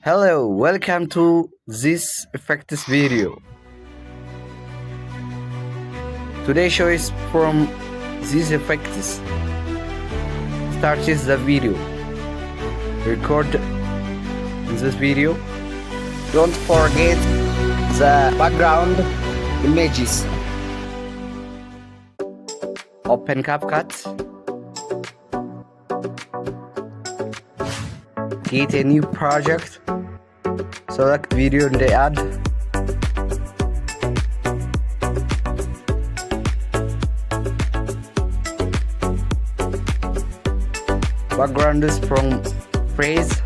Hello, welcome to this effects video. Today's show is from this effects. Starts the video. Record this video. Don't forget the background images. Open CapCut. Get a new project. Select video in the ad. Background is from phrase.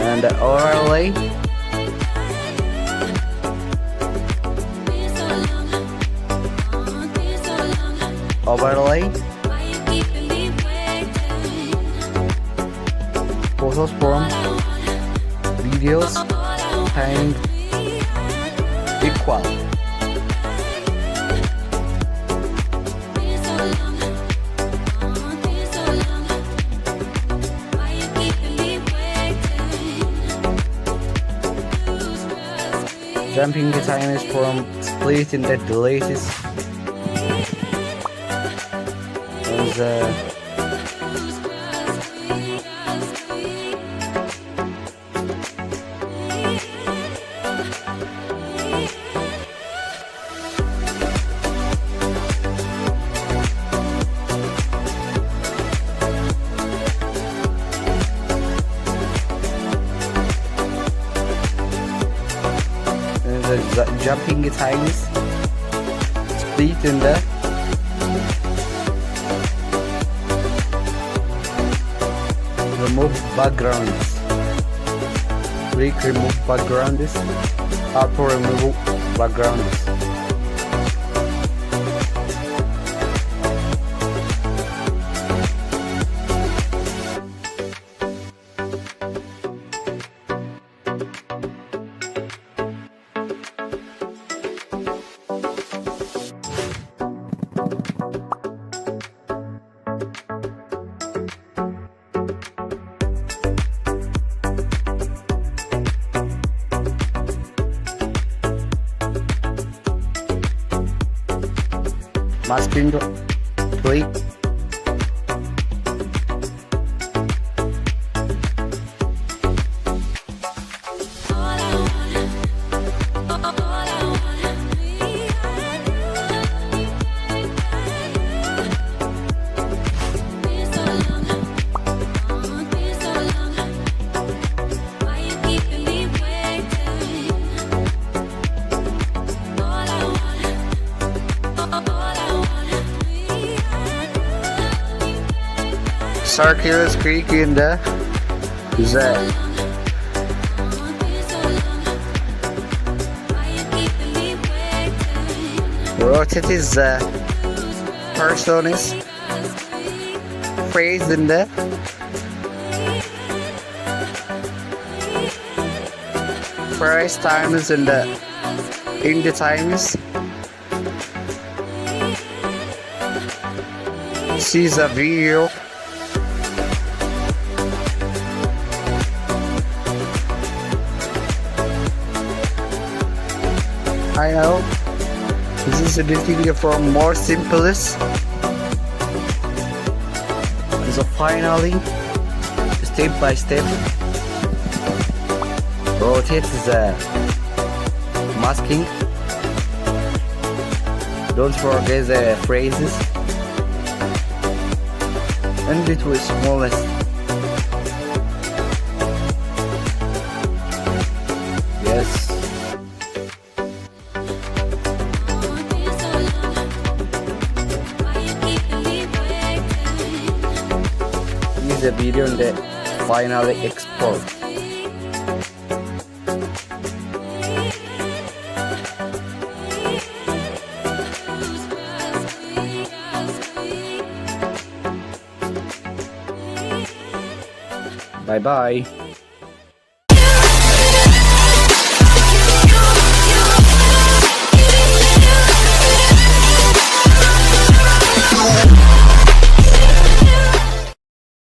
And overlay. Overlay. Photos from videos and equal. Jumping the time is from split in the delays. And the jumping times split in the remove backgrounds. Click remove backgrounds. Auto remove backgrounds. Mask window, click. Circular click in the Z. Rotate is the person is phrase in the first time is in the times. See the video. I know this is editing from more simplest. So finally, step by step, rotate the masking. Don't forget the phrases and it was smallest. Yes. The video and the finally export. Bye bye.